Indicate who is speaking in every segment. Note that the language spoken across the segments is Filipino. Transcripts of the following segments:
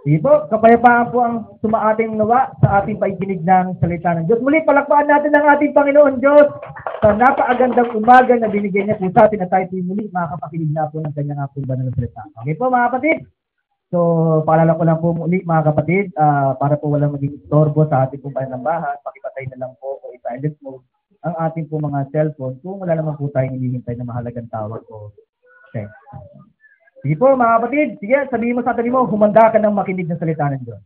Speaker 1: Sige po, kapayapaan po ang sumaating nawa sa ating paikinig ng salita ng Diyos. Muli, palakpakan natin ang ating Panginoon Diyos sa napakagandang umaga na binigay niya po sa atin na tayo muli makakapakinig na po ng kanyang ating banal na salita. Okay po mga kapatid? So, paalala ko lang po muli mga kapatid, para po walang maging istorbo sa ating pong panambahan, pakipatay na lang po o i-silent mode ang ating po mga cellphone kung wala naman po tayong hinihintay na mahalagang tawag o text. Sige po mga kapatid, sige, sabihin mo sa tabi mo, humanda ka ng makinig ng salita ng Diyos.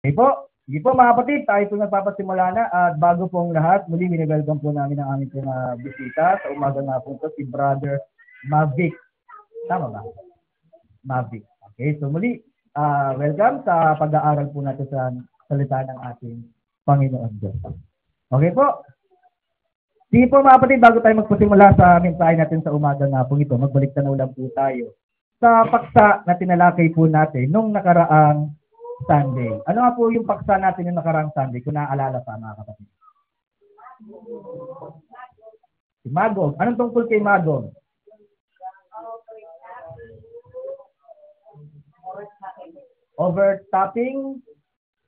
Speaker 1: Okay po, sige po mga kapatid, tayo po nagpapasimula na at bago pong lahat, muli minibelcome po namin ang aming pong bisita sa umaga nga po ito, si Brother Mavic. Tama ba? Mavic. Okay, so muli, welcome sa pag-aaral po natin sa salita ng ating Panginoon Diyos. Okay po. Sige po mga kapatid, bago tayo magpasimula sa mensahe natin sa umaga nga po ito, magbalik na ulam po tayo sa paksa na tinalakay po natin nung nakaraang Sunday. Ano nga po yung paksa natin yung nakaraang Sunday, kung naaalala pa mga kapatid? Si Magog. Anong tungkol kay Magog? Overtopping,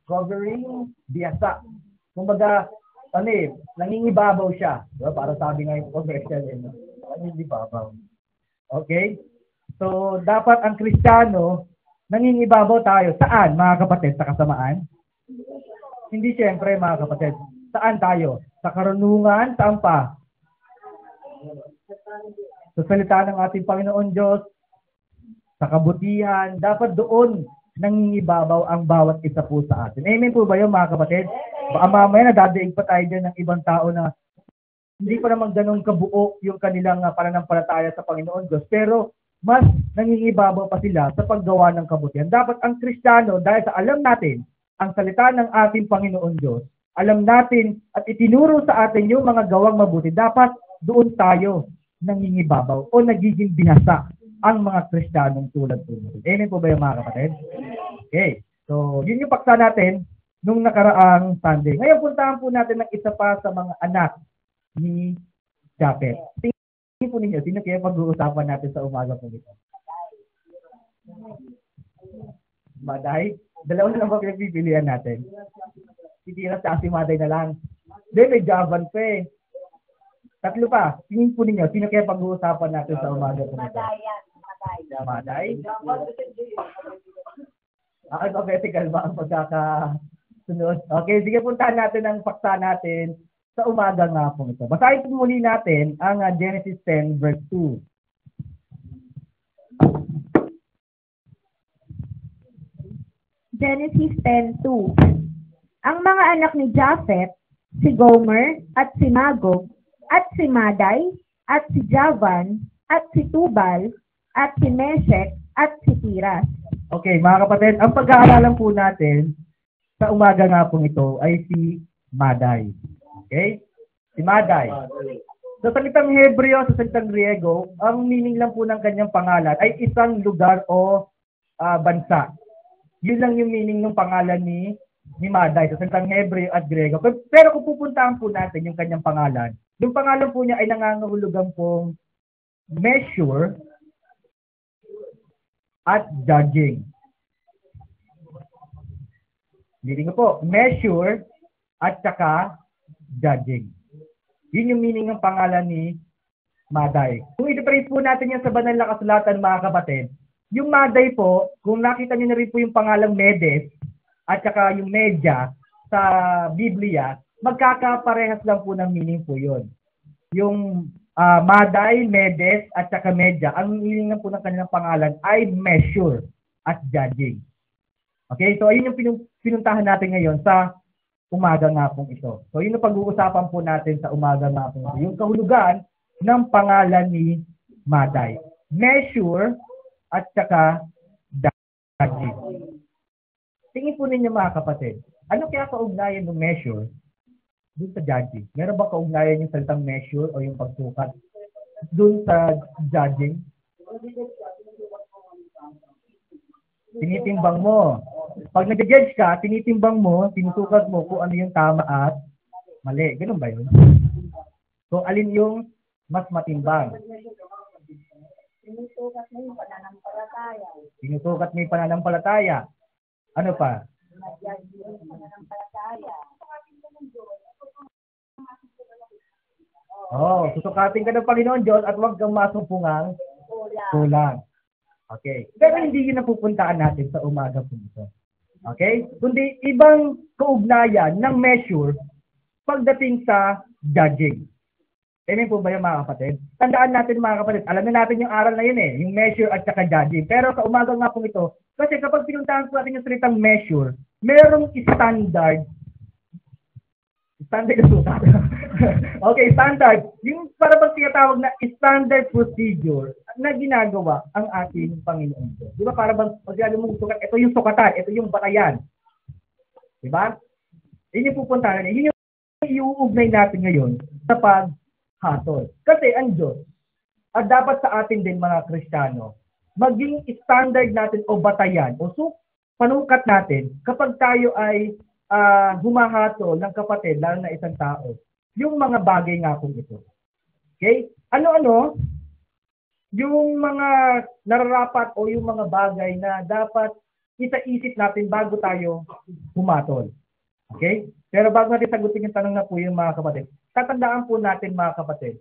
Speaker 1: covering, biyasa. Kumbaga, nangingibabaw siya. Diba? Para sabi nga yung commercial, nangingibabaw. Okay? So, dapat ang Kristiyano, nangingibabaw tayo. Saan, mga kapatid? Sa kasamaan? Hindi siyempre, mga kapatid. Saan tayo? Sa karunungan? Saan pa? Sa salita ng ating Panginoon Diyos, sa kabutihan, dapat doon nangingibabaw ang bawat isa po sa atin. Amen po ba yun, mga kapatid? Baka mamaya nadadaig pa tayo dyan ng ibang tao na hindi pa naman ganun kabuo yung kanilang pananampalataya sa Panginoon Diyos, pero mas nangingibabaw pa sila sa paggawa ng kabutihan. Dapat ang Kristiyano, dahil sa alam natin ang salita ng ating Panginoon Diyos, alam natin at itinuro sa atin yung mga gawang mabuti, dapat doon tayo nangingibabaw o nagiging binasa ang mga Kristiyanong tulad po natin. Amen po ba yung mga kapatid? Okay. So, yun yung paksa natin nung nakaraang Sunday. Ngayon, puntahan po natin ng isa pa sa mga anak ni Japhet. Tingin po ninyo, sino kaya pag-uusapan natin sa umaga po nito? Maday? Dalawa na lang ba pinagpipilian natin? Si Tira at si Maday na lang. Hindi, may Javan pa eh. Tatlo pa. Tingin po ninyo, sino kaya pag-uusapan natin sa umaga po nito? Maday? Alphabetical ba ang pagkakasunod? Okay, sige, puntahan natin ang paksa natin sa umaga nga po ito. Basahin po muli natin ang Genesis 10 verse 2.
Speaker 2: Genesis 10:2. Ang mga anak ni Japhet, si Gomer at si Magog at si Maday at si Javan at si Tubal at si Meshek at si Tiras.
Speaker 1: Okay, mga kapatid, ang pag-aaralan po natin sa umaga nga po ito ay si Maday. Okay? Si Maday. Sa salitang Hebreo, sa salitang Griego, ang meaning lang po ng kanyang pangalan ay isang lugar o bansa. Yun lang yung meaning ng pangalan ni Maday sa salitang Hebreo at Griego. Pero kung pupuntahan po natin yung kanyang pangalan, yung pangalan po niya ay nangangahulugan pong measure at judging. Meaning po, measure at saka judging. Yun yung meaning ng pangalan ni Maday. Kung i-trace po natin yan sa banal na kasulatan, mga kapatid, yung Maday po, kung nakita niyo na rin po yung pangalang Medes at saka yung Medya sa Biblia, magkakaparehas lang po ng meaning po yun. Yung Maday, Medes, at saka Medya, ang meaning po ng kanilang pangalan ay measure at judging. Okay, so ayun yung pinuntahan natin ngayon sa umaga nga pong ito. So yun yung pag-uusapan po natin sa umaga nga pong ito. Yung kahulugan ng pangalan ni Maday. Measure at saka judging. Tingin po ninyo mga kapatid, ano kaya kaugnayan ng measure dun sa judging? Meron ba kaugnayan yung salitang measure o yung pagsukat dun sa judging? Tinitimbang mo. Pag nag-judge ka, tinitimbang mo, tinusukat mo kung ano yung tama at mali. Ganun ba yun? So, alin yung mas matimbang.
Speaker 2: Sinusukat mo yung pananampalataya.
Speaker 1: Sinusukat mo yung pananampalataya. Ano pa?
Speaker 2: Pananampalataya.
Speaker 1: Susukatin ka ng Panginoon Diyos at huwag kang masumpungang kulang. Okay. Pero hindi yun ang pupuntaan natin sa umaga po ito. Okay? Kundi ibang kaugnayan ng measure pagdating sa judging. Amen po ba yung mga kapatid? Tandaan natin mga kapatid, alam na natin yung aral na yun yung measure at saka judging. Pero sa umaga nga po ito, kasi kapag pinuntahan po natin yung salitang measure, merong standard na sukat. Okay, standard. Yung para bang tinatawag na standard procedure na ginagawa ang ating Panginoon. Di ba para bang pag mong sukat, ito yung sukatan, ito yung batayan. Di ba? Yun yung pupuntahan. Yun yung iuugnay natin ngayon sa paghatol. Kasi ang Diyos, at dapat sa atin din mga Kristiyano, maging standard natin o batayan o panukat natin kapag tayo ay humahatol ng kapatid, lalo na isang tao, yung mga bagay nga kung ito. Okay? Ano-ano? Yung mga nararapat o yung mga bagay na dapat isa-isip natin bago tayo humatol. Okay? Pero bago natin sagutin yung tanong na po yung mga kapatid, tatandaan po natin mga kapatid,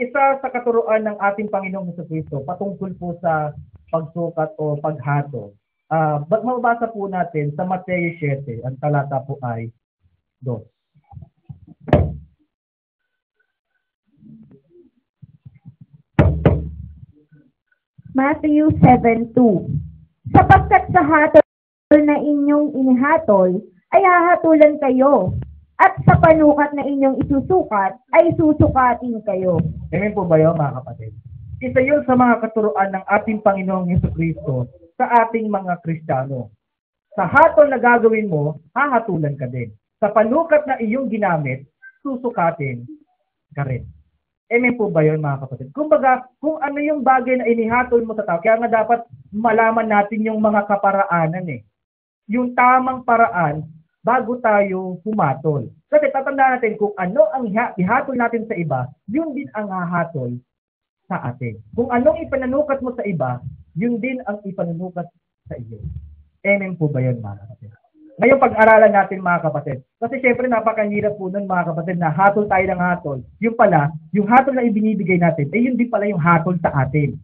Speaker 1: isa sa katuruan ng ating Panginoong Jesucristo patungkol po sa pagsukat o paghatol. Mababasa po natin sa Mateo 7, ang talata po ay 2.
Speaker 2: Matthew 7:2. Sapagkat sa hatol na inyong inihatol, ay hahatulan kayo, at sa panukat na inyong isusukat, ay susukatin kayo.
Speaker 1: Amen po ba yun, mga kapatid? Isa yun sa mga katuruan ng ating Panginoong Jesucristo sa ating mga Kristiyano. Sa hatol na gagawin mo, hahatulan ka din. Sa panukat na iyong ginamit, susukatin ka rin. Amen po ba yun, mga kapatid? Kumbaga, kung ano yung bagay na inihatol mo sa tao, kaya nga dapat malaman natin yung mga kaparaanan yung tamang paraan bago tayo humatol. Kasi tatandaan natin kung ano ang ihatol natin sa iba, yun din ang hahatol sa atin. Kung anong ipananukat mo sa iba, yun din ang ipananukat sa iyo. Amen po ba yun, mga kapatid? Ngayon, pag-aralan natin, mga kapatid. Kasi syempre, napakahirap po nun, mga kapatid, na hatol tayo ng hatol. Yung pala, yung hatol na ibinibigay natin, yun din pala yung hatol sa atin.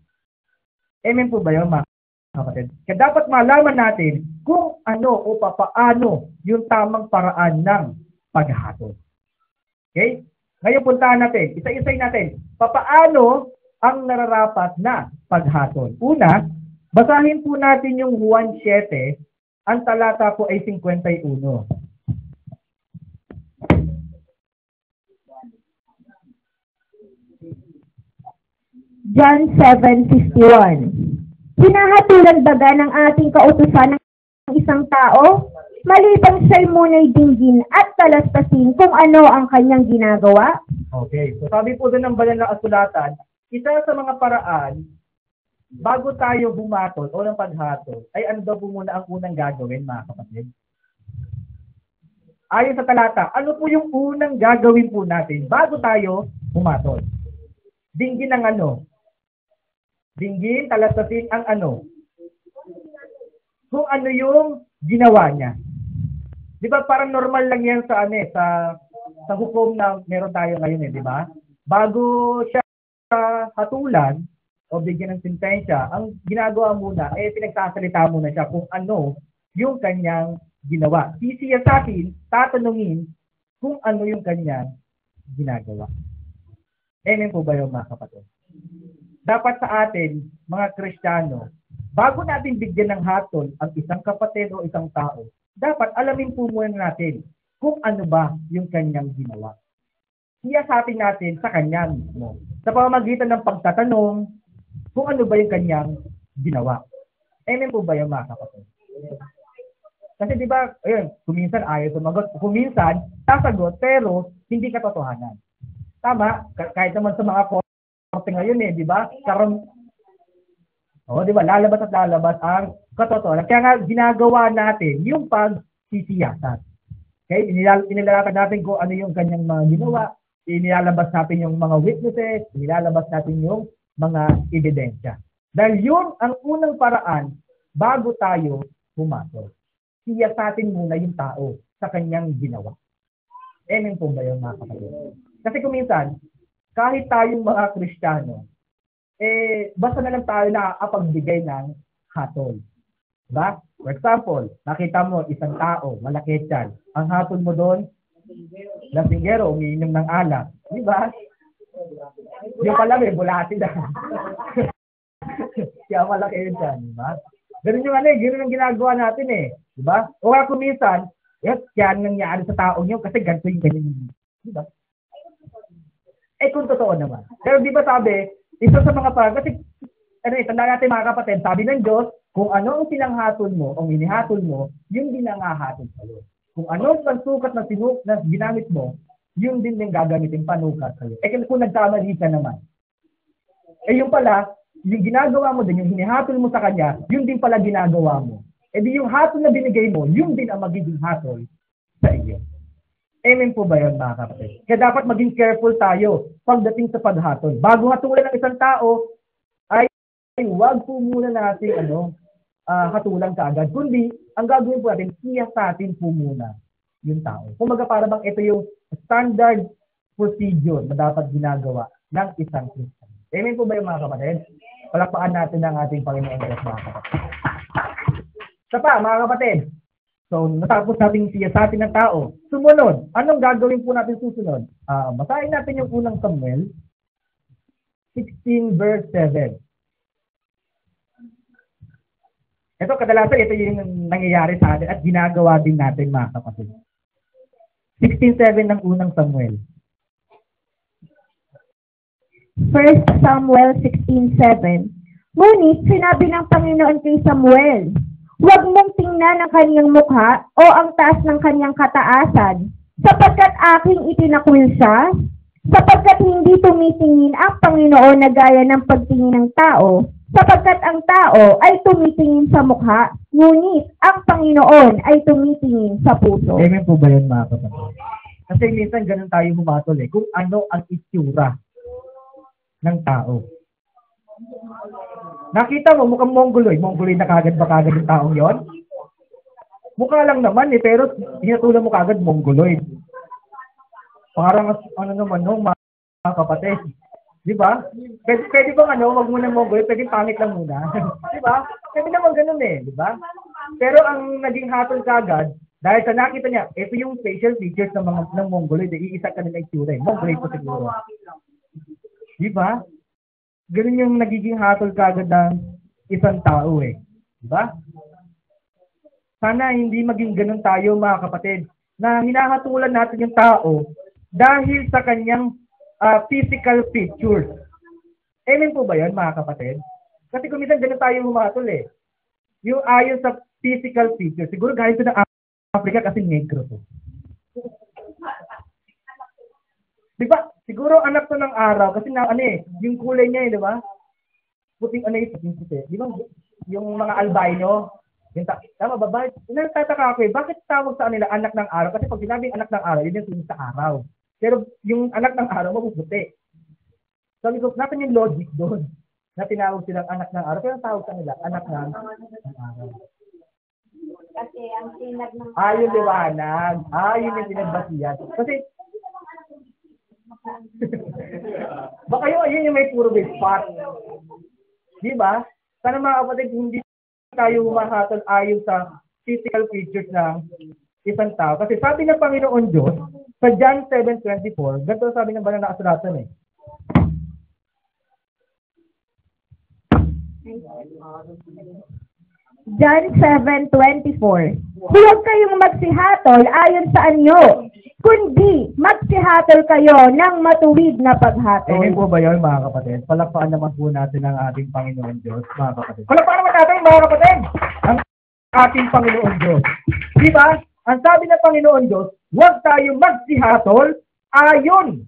Speaker 1: Amen po ba yun, mga kapatid? Kaya dapat malaman natin kung ano o papaano yung tamang paraan ng paghatol. Okay? Ngayon, puntahan natin. Isa-isay natin. Papaano ang nararapat na paghatol? Una, basahin po natin yung Juan 7, ang talata po ay 51.
Speaker 2: John 7:51. Hinahatulan baga ng ating kautusan ng isang tao, maliban siya'y muna'y dinggin at talastasin kung ano ang kanyang ginagawa?
Speaker 1: Okay. So sabi po doon ng banal na kasulatan, isa sa mga paraan bago tayo humatol o ng paghatol, ay ano daw po muna ang unang gagawin, mga kapatid? Ayon sa talata, ano po yung unang gagawin po natin bago tayo humatol? Dinggin ang ano? Dinggin, talastasin ang ano? Kung ano yung ginawa niya. Di ba parang normal lang yan sa sa hukom na meron tayo ngayon di ba? Bago siya hatulan o bigyan ng sentensya, ang ginagawa muna, pinagsasalita muna siya kung ano yung kanyang ginawa. Sisiya sa atin, tatanungin kung ano yung kanyang ginagawa. Amen po ba yung mga kapatid? Dapat sa atin, mga Kristiyano, bago natin bigyan ng hatol ang isang kapatid o isang tao, dapat alamin po muna natin kung ano ba yung kanyang ginawa. Siyasatin natin sa kanya mismo. Sa pamamagitan ng pagtatanong, kung ano ba yung kanyang ginawa. Amen po ba yung mga kapatid? Kasi di ba, ayun, kuminsan ayaw sumagot, kuminsan sasagot, pero hindi katotohanan. Tama? Kahit naman sa mga korte ngayon di ba? Di ba? Lalabas at lalabas ang katotohanan. Kaya nga, ginagawa natin yung pagsisiyasat. Okay? Inilalakad natin kung ano yung kanyang mga ginawa, inilalabas natin yung mga witnesses, inilalabas natin yung mga ebidensya. Dahil yun ang unang paraan bago tayo pumasok. Siyasatin muna yung tao sa kanyang ginawa. Amen po ba yun, mga kapatid? Kasi kung minsan, kahit tayong mga Kristiyano, basta na lang tayo nakakapagbigay ng hatol. Diba? For example, nakita mo isang tao, malaki tiyan. Ang hatol mo doon, lasinggero, umiinom ng alak. Diba? Yung pala may bulati na. Kaya malaki yun dyan. Diba? Ganun yung ganun ang ginagawa natin eh. Diba? O kaya kung minsan, kaya nangyari sa taong yun kasi ganito yung ganyan. Diba? Kung totoo naman. Pero di ba sabi, isa sa mga parang, kasi, tanda natin mga kapatid, sabi ng Diyos, kung ano ang sinanghatol mo, o inihatol mo, yun din ang hahatol sa'yo. Kung ano ang pansukat na ginamit mo, yun din yung gagamitin panukat sa'yo. Kung nagkamali ka naman. Yung pala, yung ginagawa mo din, yung hinihatol mo sa kanya, yun din pala ginagawa mo. Di yung hatol na binigay mo, yun din ang magiging hatol sa iyo. Amen po ba yun, mga kapatid? Kaya dapat maging careful tayo pagdating sa paghatol. Bago hatulan ng isang tao, ay huwag po muna natin hatulan kaagad. Kundi, ang gagawin po natin, siyasatin po muna yung tao. Kumaga para bang ito yung standard procedure na dapat ginagawa ng isang Christian. Amen po ba yung mga kapatid? Palakpakan natin ang ating Panginoon Diyos, mga kapatid. Isa pa, mga kapatid. So, natapos natin siyasatin ng tao. Sumunod. Anong gagawin po natin susunod? Basahin natin yung unang Samuel 16 verse 7. Ito, kadalasan, ito yung nangyayari sa atin at ginagawa din natin, mga kapatid. 16:7 ng unang Samuel.
Speaker 2: 1 Samuel 16:7. Ngunit sinabi ng Panginoon kay Samuel, huwag mong tingnan ang kanyang mukha o ang taas ng kanyang kataasan, sapagkat aking itinakwil siya, sapagkat hindi tumitingin ang Panginoon na gaya ng pagtingin ng tao, sapagkat ang tao ay tumitingin sa mukha, ngunit ang Panginoon ay tumitingin sa puso.
Speaker 1: Amen po ba yun, mga kapatid? Kasi minsan ganun tayo humatol kung ano ang itsura ng tao. Nakita mo, mukhang mongoloid. Mongoloid na kagad ba kagad yung taong yon? Mukha lang naman pero hinatulan mo kagad mongoloid. Parang naman mga kapatid. Di ba? Pwede bang wag muna mongoloid, pwede pangit lang muna. Di ba? Pwede naman ganun di ba? Pero ang naging hatol kagad, dahil sa nakita niya, ito yung facial features ng mongoloid, iisa ka nila itsura mongoloid po siguro. Di ba? Ganun yung nagiging hatol kagad ng isang tao Di ba? Sana hindi maging ganun tayo, mga kapatid, na hinahatulan natin yung tao dahil sa kanyang physical features. Amen po ba yun, mga kapatid? Kasi kung minsan ganun tayo humatol Yung ayon sa physical features, siguro galing ito ng Africa kasi negro to. Di ba? Siguro anak to ng araw kasi yung kulay niya di ba? Puting puti. Di ba? Yung mga albino, tama ba? Nagtataka ako bakit tawag sa kanila anak ng araw? Kasi pag sinabing anak ng araw, yun yung sa araw. Pero yung anak ng araw, mapuputi. Sabi ko, natin yung logic doon na tinawag silang anak ng araw. Pero tawag sa nila, anak ng araw.
Speaker 2: Kasi ang sinag ng
Speaker 1: yung liwanag. Yun yung pinagbasihan. Kasi baka yun yung may puro big spot. Di ba? Sana mga kapatid, hindi tayo humahatol ayon sa physical features ng isang tao. Kasi sabi ng Panginoon Diyos, sa John 7:24, ganito sabi ng banal na kasulatan
Speaker 2: John 7:24. Huwag kayong magsihatol ayon sa anyo, kundi magsihatol kayo ng matuwid na paghatol.
Speaker 1: Amen po ba yun, mga kapatid? Palakpakan naman po natin ang ating Panginoon Diyos, mga kapatid. Palakpakan naman natin, mga kapatid, ang ating Panginoon Diyos. Di ba? Ang sabi ng Panginoon Diyos, huwag tayo magsihatol ayon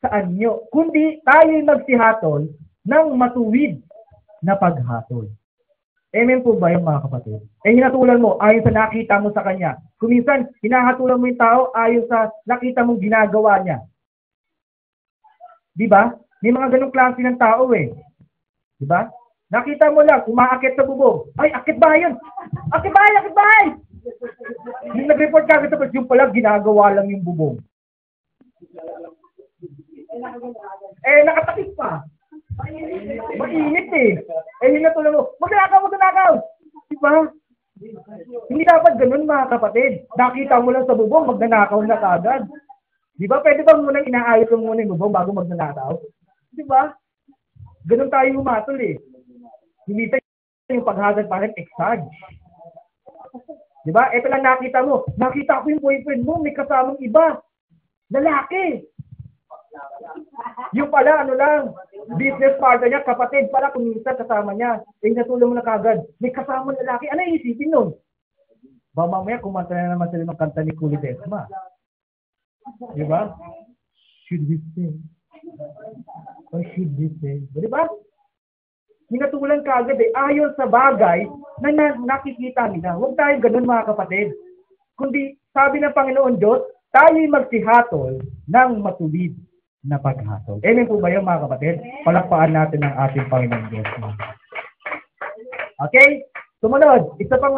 Speaker 1: sa anyo, kundi tayo magsihatol ng matuwid na paghatol. Amen po ba yung mga kapatid? Hinatulan mo ayon sa nakita mo sa kanya. Kung minsan, hinahatulan mo yung tao ayon sa nakita mong ginagawa niya. Di ba? May mga ganong klase ng tao eh. Di ba? Nakita mo lang, umaakit sa bubong. Ay, akit bahay yun! Akit bahay! Akit bahay! Yung nag-report ka agad tapos yung pala, ginagawa lang yung bubong. Nakatakip pa. Mainit eh. Yun na tulad mo, magnanakaw! Diba? Hindi dapat ganun mga kapatid. Nakita mo lang sa bubong, magnanakaw na kagad. Diba? Pwede ba munang inaayos mo muna yung bubong bago magnanakaw? Diba? Ganun tayo humatol eh. Hindi tayo yung paghagad parang exage. Diba? Ito lang nakita mo. Nakita ko yung boyfriend mo, may kasamang iba. Lalaki. Yung pala, ano lang, business partner niya, kapatid pala, kumisa kasama niya. Natulong mo na kagad. May kasama lalaki. Ano iisipin nun? Ba mamaya, kumanta na naman sila ng kanta ni Kuli Desma. Diba? Should we say? Or should we say? Diba? Hinatulan kagad eh. Ayon sa bagay na nakikita nila. Huwag tayong ganun mga kapatid. Kundi, sabi ng Panginoon Diyos, tayo'y magsihatol ng matuwid na paghatol. Amen po ba yun mga kapatid? Palakpaan natin ang ating Panginoon Diyos. Okay? Sumunod, isa pang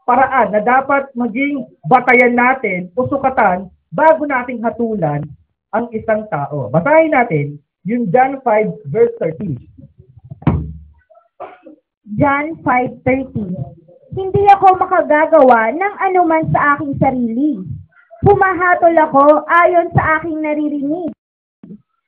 Speaker 1: paraan na dapat maging batayan natin o sukatan bago nating hatulan ang isang tao. Basahin natin yung John 5 verse 13.
Speaker 2: John 5:30. Hindi ako makagagawa ng anuman sa aking sarili. Humahatol ako ayon sa aking naririnig.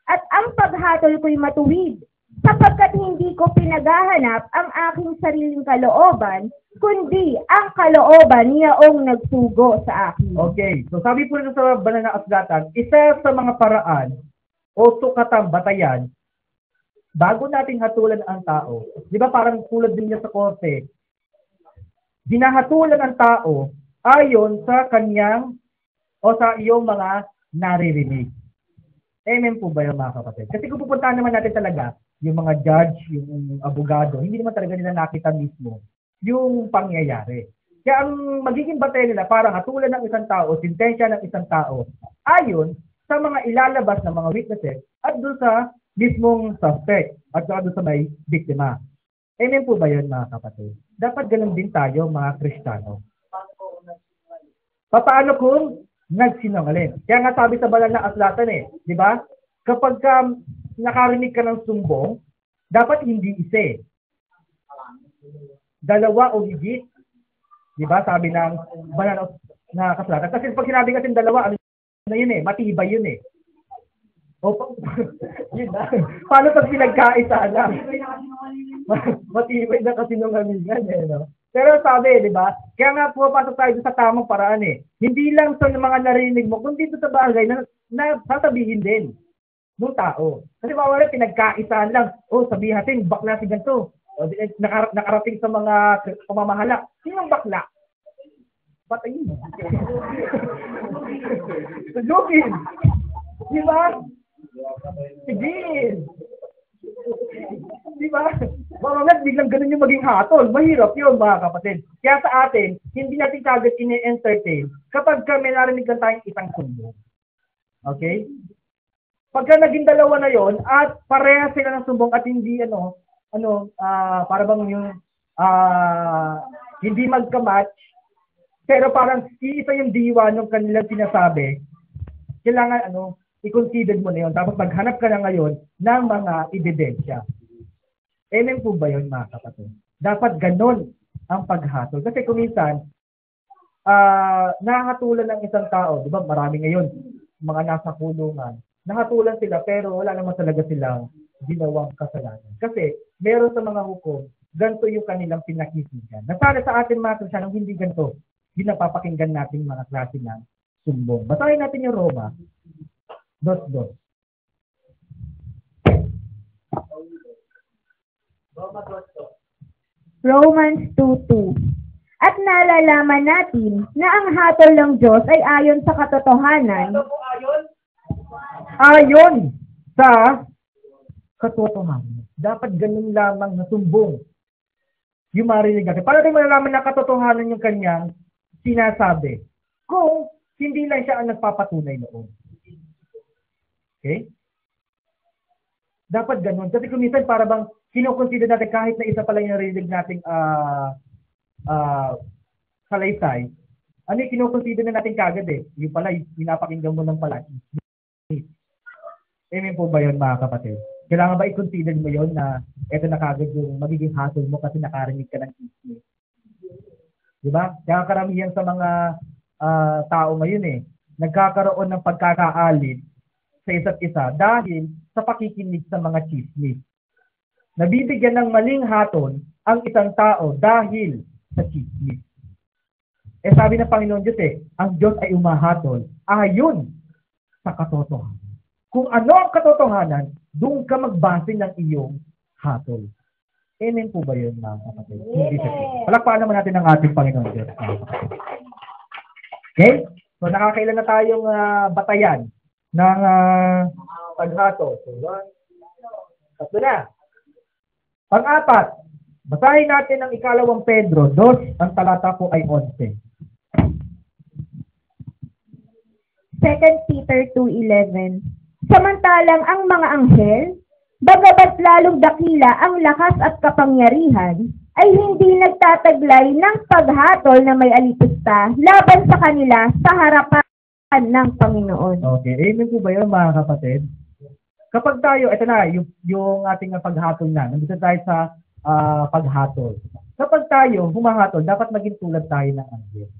Speaker 2: At ang paghatol ko'y matuwid, sapagkat hindi ko pinaghahanap ang aking sariling kalooban, kundi ang kalooban niyaong nagsugo sa akin.
Speaker 1: Okay, so sabi po nito sa banal na kasulatan, isa sa mga paraan o sukatang batayan bago nating hatulan ang tao. Di ba parang tulad din niya sa korte, hinahatulan ang tao ayon sa kanyang o sa iyong mga naririnig. Amen po ba yung mga kapatid? Kasi kung pupuntahan naman natin talaga, yung mga judge, yung abogado, hindi naman talaga nila nakita mismo yung pangyayari. Kaya ang magiging batay nila parang hatulan ng isang tao, sintensya ng isang tao, ayon sa mga ilalabas ng mga witnesses at doon sa mismong suspect at doon sa may biktima. Amen po ba yun mga kapatid? Dapat ganun din tayo mga Kristiyano. Paano kung nagsinungaling? Kaya nga sabi sa banal na kasulatan eh, di ba? Kapag nakarinig ka ng sumbong, dapat hindi isa. Dalawa o higit. Di ba? Sabi ng banal na kasulatan. Kasi pag sinabi kasi dalawa, ano yun eh, matibay yun eh. O, yun na. Paano pag pinagkaisa lang? Matibay na kasi nungalingan eh, no? Pero sabi, di ba? Kaya nga pumapasok tayo sa tamang paraan eh. Hindi lang sa mga narinig mo, kundi sa bagay na sasabihin din ng tao. Kasi mawala pinagkaisaan lang. O sabihin natin, bakla si ganito. O, nakarating sa mga pamamahala. Sino ang bakla? Patayin mo. Sugin. Di ba? Sige. Di ba? Mamamit, biglang ganun yung maging hatol. Mahirap yun, mga kapatid. Kaya sa atin, hindi natin kagad ini-entertain kapag may narinig lang tayong isang sumbong. Okay? Pagka naging dalawa na yon at pareha sila ng sumbong at hindi para bang yung hindi magka-match, pero parang isa yung diwa ng kanilang sinasabi, kailangan i-consider mo na yun. Tapos maghanap ka na ngayon ng mga ebidensya. Amen po ba yun mga kapatid? Dapat ganun ang paghatol. Kasi kung minsan, nahatulan ng isang tao, di ba marami ngayon, mga nasa kulungan, nahatulan sila pero wala naman talaga silang ginawang kasalanan. Kasi meron sa mga hukom, ganito yung kanilang pinakikinggan. Nasana sa atin mga Kristiyanong hindi ganito, pinapapakinggan natin mga klase ng sumbong. Basahin natin yung Roma 2:2.
Speaker 2: Romans 2:2. At nalalaman natin na ang hatol ng Diyos ay ayon sa katotohanan.
Speaker 1: Ayon sa katotohanan. Dapat ganun lamang na sumbong yung marinig natin. Para rin malalaman na katotohanan yung kanyang sinasabi. Kung hindi lang siya ang nagpapatunay noon. Okay? Dapat ganun. Kasi kung minsan para bang kinoconsider natin kahit na isa pala yung narinig nating salaysay, ano yung kinoconsider na natin kagad eh. Yung pala, pinapakinggan mo ng pala. Amen po ba yun mga kapatid? Kailangan ba i-consider mo yun na eto na kagad yung magiging hassle mo kasi nakarinig ka ng chismis? Diba? Kaya karamihan sa mga tao ngayon eh, nagkakaroon ng pagkakaalit sa isa't isa dahil sa pakikinig sa mga chismis. Nabibigyan ng maling hatol ang isang tao dahil sa chismis. Eh sabi ng Panginoon Diyos eh, ang Diyos ay umahatol ayon sa katotohanan. Kung ano ang katotohanan, doon ka magbase ng iyong hatol. Amen po ba yun mga kapatid? Hindi siya. Palakpakan naman natin ang ating Panginoon Diyos. Okay? So nakakailan na tayong batayan ng paghatol. So, 1, 3 na. Pang-apat, basahin natin ang 2 Pedro 2, ang talata po ay 11.
Speaker 2: 2 Peter 2:11. Samantalang ang mga anghel, bagabat lalong dakila ang lakas at kapangyarihan, ay hindi nagtataglay ng paghatol na may alipusta laban sa kanila sa harapan ng Panginoon.
Speaker 1: Okay, amen po ba yun mga kapatid? Kapag tayo, ito na, yung ating paghatol na, nandito tayo sa paghatol. Kapag tayo humahatol, dapat maging tulad tayo ng anghel.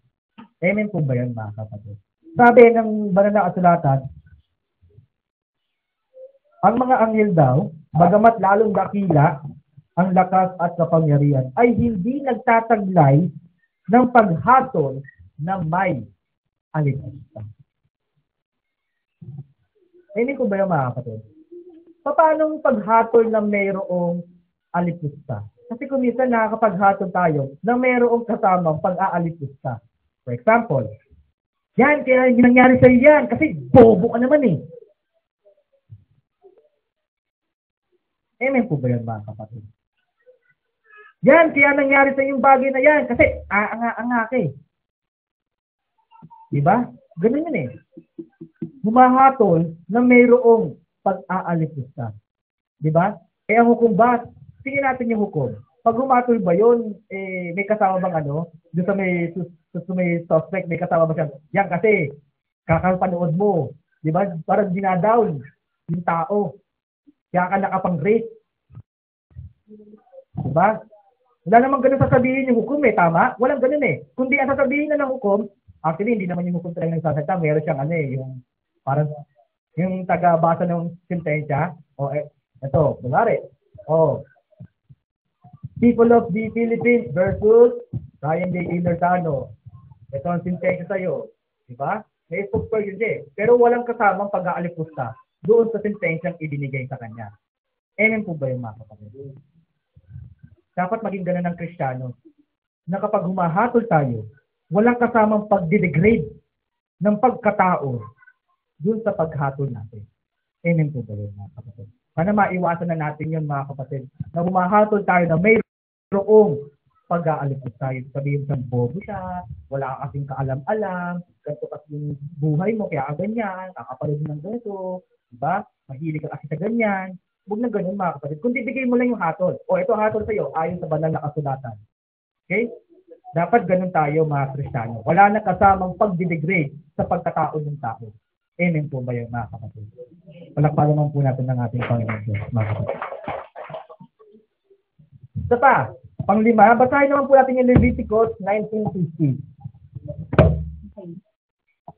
Speaker 1: Amen po ba yun mga kapatid? Sabi ng banal na kasulatan, ang mga anghel daw, bagamat lalong dakila ang lakas at kapangyarihan, ay hindi nagtataglay ng paghatol na may alipusta. Amen po ba yun mga kapatid? Paano paghatol na mayroong alipusta? Kasi kung minsan nakakapaghatol tayo na mayroong kasamang pag-aalipusta. For example, yan, kaya hindi nangyari sa'yo yan kasi bobo ka naman eh. Amen po ba yan mga kapatid? Yan, kaya nangyari sa yung bagay na yan kasi aanga ka eh. Diba? Ganun yun eh. Humahatol na mayroong pag-aalipusta. Diba? Eh ang hukom ba? Tingnan natin yung hukom. Pag humatol ba yun, eh, may kasama bang ano? Doon sa may suspect, may kasama ba siya? Yan kasi, kakapanood mo. Diba? Parang dinadown yung tao. Kaya ka nakapang-rate. Diba? Wala namang ganun sasabihin yung hukom eh, tama? Walang ganun eh. Kundi ang sasabihin na ng hukom, actually, hindi naman yung hukom talaga nagsasalita. Meron siyang ano eh, yung parang yung taga-basa ng sentensya. O, ito, kunwari. O, People of the Philippines versus Ryan J. Ilertano. Ito ang sentensya sa'yo. Diba? May spokesperson siya eh. Pero walang kasamang pag-aalipusta doon sa sentensyang ibinigay sa kanya. Amen po ba yung mga kapatid? Dapat maging ganun ng Kristiyano na kapag humahatol tayo, walang kasamang pag-degrade ng pagkatao doon sa paghatol natin. Amen po ba yun mga kapatid? Sana maiwasan na natin yun mga kapatid na humahatol tayo na mayroong pag-aalipos tayo. Sabihin siyang bobo siya, wala ka kasing kaalam-alam, ganito kasi yung buhay mo, kaya ganyan, kakapanood ng ganito, diba? Mahilig ka kasi sa ganyan. Huwag na ganun mga kapatid. Kung bibigay mo lang yung hatol, o ito hatol sa'yo, ayon sa banal na kasulatan. Okay? Dapat ganun tayo mga Kristiyano. Wala na kasamang pag-degrade sa pagkatao ng tao. Amen po ba yun mga kapatid? Palakpakan naman po natin ng ating Panginoon Diyos, mga kapatid. Isa pa, pang-5, basahin naman po natin yung Leviticus 19:15.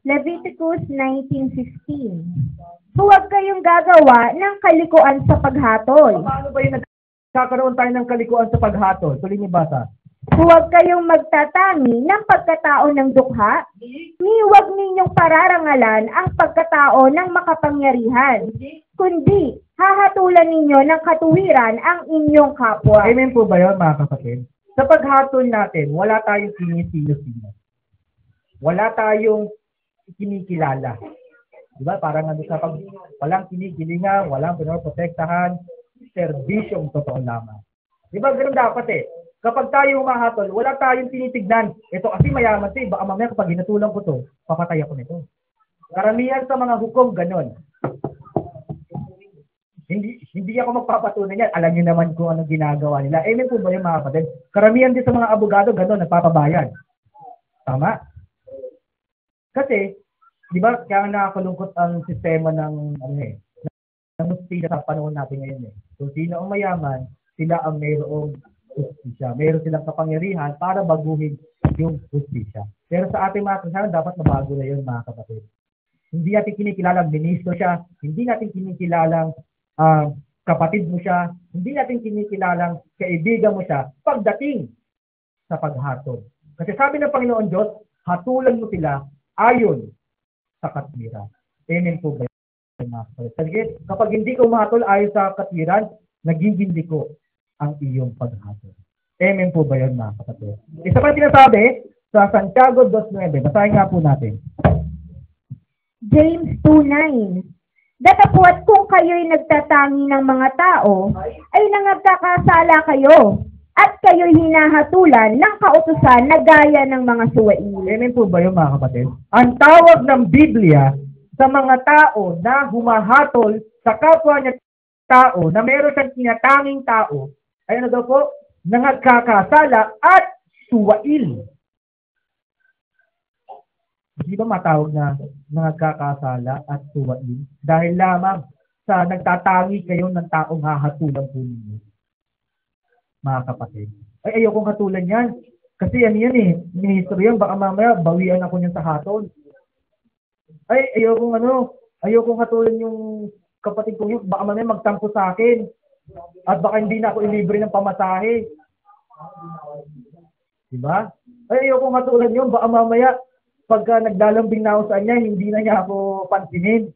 Speaker 2: Leviticus 19:15. Huwag kayong gagawa ng kalikuan sa paghatol.
Speaker 1: Paano ba yung nagkakaroon tayo ng kalikuan sa paghatol? Tuloy niyo basa.
Speaker 2: Huwag kayong magtatangi ng pagkatao ng dukha, ni huwag ninyong pararangalan ang pagkatao ng makapangyarihan, kundi hahatulan ninyo ng katuwiran ang inyong kapwa.
Speaker 1: Amen po ba yun mga kapatid? Sa paghatol natin, wala tayong sinisino-sino. Wala tayong kinikilala. Diba? Parang ano sa pag walang kinikilingan, walang pinoprotektahan, serbisyong totoo lamang. Diba? Ganun dapat eh. Kapag tayo humahatol, wala tayong tinitignan. Ito kasi mayaman siya. Baka mamaya kapag hinatulang ko to, papatay ako nito. Karamihan sa mga hukom, ganun. Hindi ako magpapatunay yan. Alam niyo naman kung anong ginagawa nila. Amen po ba yung mga kapatid? Karamihan din sa mga abogado, gano'n, nagpapabayad. Tama? Kasi, di ba, kaya nakakalungkot ang sistema ng hustisya sa panahon natin ngayon eh. Kung sino ang mayaman, sila ang mayroong hustisya. Mayroon silang kapangyarihan para baguhin yung hustisya. Pero sa ating mga Kristiyano, dapat mabago na yun, mga kapatid. Hindi natin kinikilalang ministro siya, hindi natin kinikilalang kapatid mo siya, hindi natin kinikilalang kaibigan mo siya pagdating sa paghatol. Kasi sabi ng Panginoon Diyos, hatulan mo sila ayon sa katwiran. Amen po ba yun, mga kapatid? Kasi kapag hindi ka umahatol ayon sa katwiran, nagiging liko ang iyong paghatol. Amen po ba yun, mga kapatid? Isa pa sinasabi sa Santiago 2:9. Basahin nga po natin.
Speaker 2: James 2:9. Datapwat kung kayo'y nagtatangi ng mga tao, ay nangagkakasala kayo, at kayo'y hinahatulan ng kautusan na gaya ng mga suwail.
Speaker 1: Amen po ba yun, mga kapatid? Ang tawag ng Biblia sa mga tao na humahatol sa kapwa niya tao, na meron siyang tinatanging tao, ay ano daw po? Nangagkakasala at suwail. Di ba matawag na nagkakasala at suwain? Dahil lamang sa nagtatangi kayo ng taong hahatulan po ninyo. Mga kapatid. Ay, ayokong hatulan yan. Kasi ano yan eh, ministro yan, baka mamaya bawian ako niyan sa hatol. Ay, ayokong hatulan yung kapatid ko yun, baka mamaya magtampo sa akin. At baka hindi na ako ilibre ng pamasahe. Diba? Ay, ayokong hatulan yun, baka mamaya pagka naglalambing na ako sa kanya, hindi na niya ako pansinin.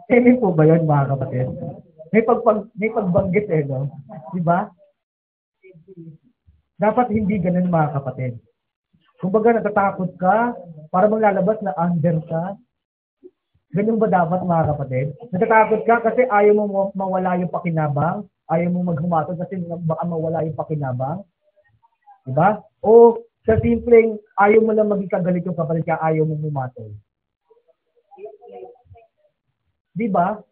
Speaker 1: Amen po ba yun, mga kapatid? May pagbanggit eh, no? Diba? Dapat hindi ganun, mga kapatid. Kumbaga natatakot ka, para bang lalabas na under ka. Ganun ba dapat, mga kapatid? Natatakot ka kasi ayaw mo mawala yung pakinabang, ayaw mo maghumatol kasi baka mawala yung pakinabang. Diba? O sa simpleng ayaw mo lang maging kagalit yung kapatid kaya ayaw mo humatol. Diba?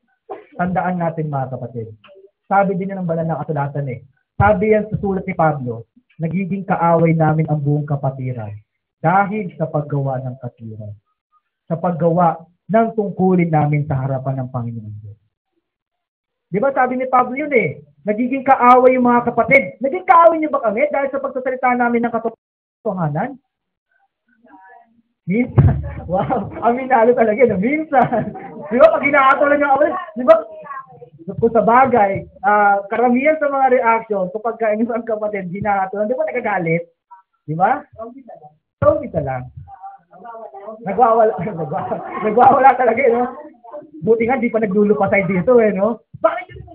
Speaker 1: Tandaan natin, mga kapatid. Sabi din yan ng banal na kasulatan eh. Sabi yan sa sulat ni Pablo, nagiging kaaway namin ang buong kapatiran dahil sa paggawa ng katwiran. Sa paggawa ng tungkulin namin sa harapan ng Panginoon Diyos. Diba sabi ni Pablo yun eh, nagiging kaaway yung mga kapatid. Naging kaaway niyo ba kami dahil sa pagsasalita namin ng katotohanan? Minsan. Wow, aminalo talaga yun. Minsan. Di ba, pag hinahatulan niyo kapatid, di ba, kung sa bagay, karamihan sa mga reaction, kapag ang kapatid, hinahatulan, di ba nagagalit? Di ba? Sorry ka lang. Nagwawala talaga, no? Buti nga, di pa naglulupasay dito, eh, no? Bakit yun?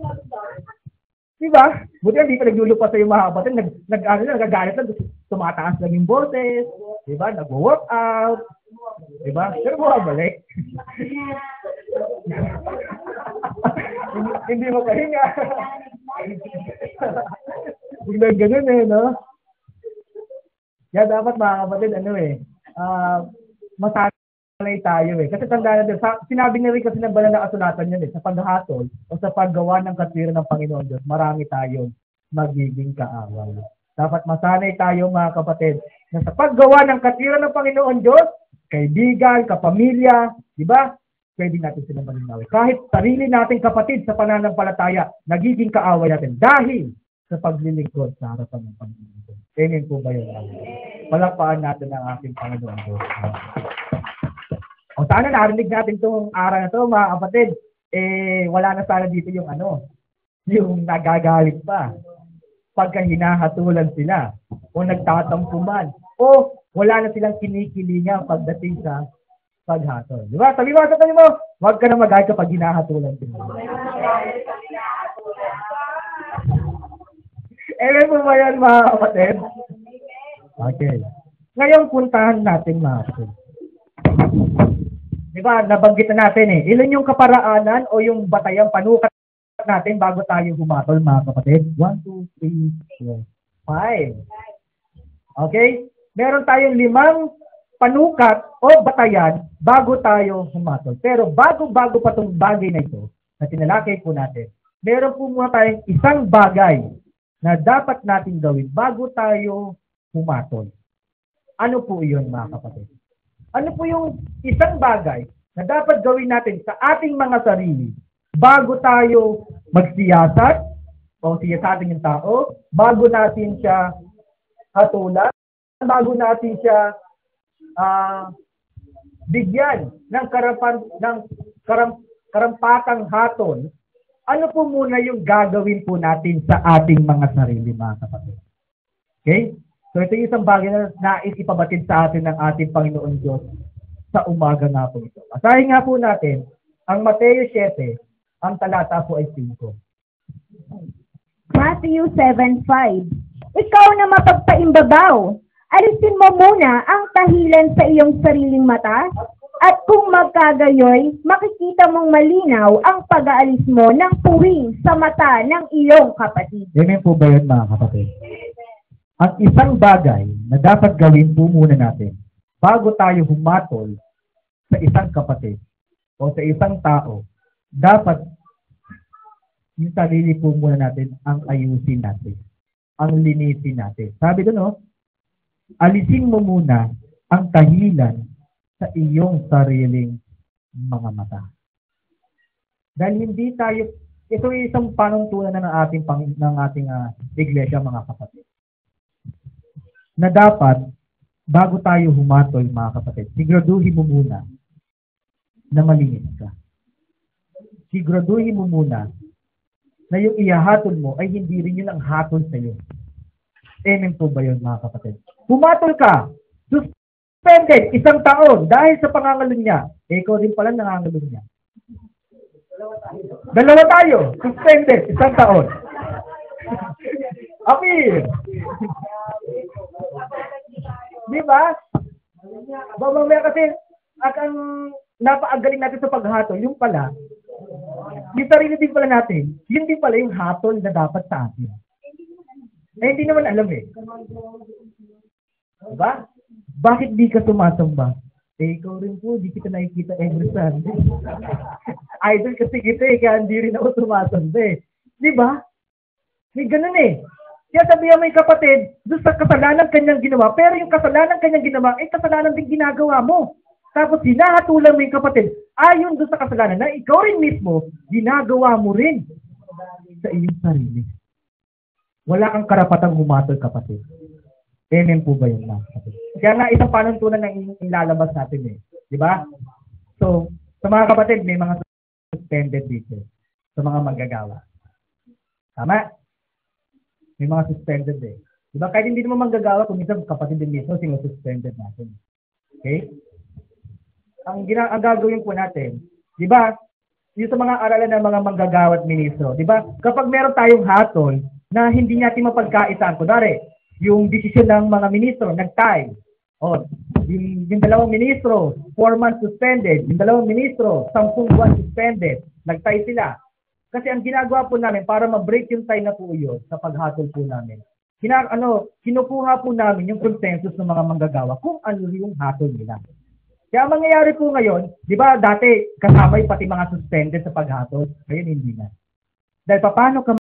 Speaker 1: Di ba? Buti nga, di pa naglulupasay yung mga kapatid, nagagalit lang, tumataas lang yung boses, di ba? Nag-work out, di ba? Pero bumabalik. Hindi mo kahinga. Biglang ganun eh, no? Kaya dapat, mga kapatid, masanay tayo eh. Kasi tandaan natin, sinabi na rin kasi ng banal na kasulatan yun eh, sa paghatol o sa paggawa ng katwiran ng Panginoon Diyos, marami tayong magiging kaaway. Dapat masanay tayo, mga kapatid, na sa paggawa ng katwiran ng Panginoon Diyos, kaibigan, kapamilya, di ba? Pwede natin silang malinawin. Kahit sarili nating kapatid sa pananampalataya, nagiging kaaway natin dahil sa paglilingkod sa harapan ng Panginoon Diyos. Amen po ba yun? Palakpakan natin ang ating Panginoon Diyos. O sana narinig natin itong araw na ito, mga kapatid. Wala na sana dito yung yung nagagalit pa. Pagka hinahatulan sila, o nagtatampuman, o wala na silang kinikilingan pagdating sa paghatol. Di ba? Sabi mo, huwag ka na mag-galit kapag hinahatulan sila. Amen po ba yan, mga kapatid? Okay. Ngayon, puntahan natin, mga kapatid. Di ba, nabanggit na natin eh. Ilan yung kaparaanan o yung batayang panukat natin bago tayo humatol, mga kapatid? 1, 2, 3, 4, 5. Okay? Meron tayong 5 panukat o batayan bago tayo humatol. Pero bago pa itong bagay na ito, na tinalakay po natin, meron po muna tayong isang bagay na dapat natin gawin bago tayo humatol. Ano po iyon, mga kapatid? Ano po yung isang bagay na dapat gawin natin sa ating mga sarili bago tayo magsiyasat o siyasatin yung tao, bago natin siya hatulan, bago natin siya bigyan ng karampatang hatol, ano po muna yung gagawin po natin sa ating mga sarili, mga kapatid? Okay? So ito yung isang bagay na nais ipabatid sa atin ng ating Panginoon Diyos sa umaga nga po ito. Asahin nga po natin, ang Mateo 7, ang talata po ay 5.
Speaker 2: Matthew 7:5. Ikaw na mapagpaimbabaw, alisin mo muna ang tahilan sa iyong sariling mata, at kung magkagayoy, makikita mong malinaw ang pag-aalis mo ng puwing sa mata ng iyong kapatid.
Speaker 1: Amen po ba yun, mga kapatid? Ang isang bagay na dapat gawin po muna natin bago tayo humatol sa isang kapatid o sa isang tao, dapat yung sarili po muna natin ang ayusin natin, ang linisin natin. Sabi doon, no? Alisin mo muna ang tahilan sa iyong sariling mga mata. Dahil hindi tayo, ito ay isang panuntunan na ng ating iglesia, mga kapatid. Na dapat, bago tayo humatol, mga kapatid, siguraduhin mo muna na malinis ka. Siguraduhin mo muna na yung ihahatol mo ay hindi rin yun ang hatol sa iyo. Amen po ba yun, mga kapatid? Humatol ka, suspended 1 taon dahil sa pangangalun niya. Ikaw din pala nangangalun niya. Dalawa tayo, suspended 1 taon. Amir! Di ba? Mamaya kasi, at ang napaagaling natin sa paghatol, yung pala, yung sarili din pala natin, yun din pala yung hatol na dapat sa atin. Eh, hindi naman alam eh. Diba? Bakit di ka sumasamba? Eh, ikaw rin po, di kita nakikita every Sunday. Idol kasi kita eh, kaya hindi rin ako sumasamba eh. Diba? May ganun eh. Kaya sabihan mo yung kapatid, doon sa kasalanan kanyang ginawa, pero yung kasalanan kanyang ginawa, eh kasalanan din ginagawa mo. Tapos hinahatulan mo yung kapatid, ayon doon sa kasalanan na ikaw rin mismo, ginagawa mo rin sa iyong sarili. Wala kang karapatang humatol, kapatid. Amen po ba yun, mga kapatid? Kaya nga, isang panuntunan na ilalabas natin eh. Di ba? So, sa mga kapatid, may mga suspended dito. Sa mga manggagawa. Tama? May mga suspended eh. Di ba? Kahit hindi naman manggagawa, kung minsan kapatid din mismo, sinususpended natin. Okay? Ang gagawin po natin, di ba? Yung sa mga aralan ng mga manggagawa at ministro, di ba? Kapag meron tayong hatol na hindi natin mapagkaitan, kunwari, yung desisyon ng mga ministro, nag-tie. O, yung 2 ministro, 4 months suspended. Yung 2 ministro, 10 buwan suspended. Nag-tie sila. Kasi ang ginagawa po namin, para ma-break yung tie na po yun sa paghatol po namin, kinukuha po namin yung consensus ng mga manggagawa kung ano yung hatol nila. Kaya ang mangyayari po ngayon, di ba dati kasama yung pati mga suspended sa paghatol, ngayon hindi na. Dahil paano ka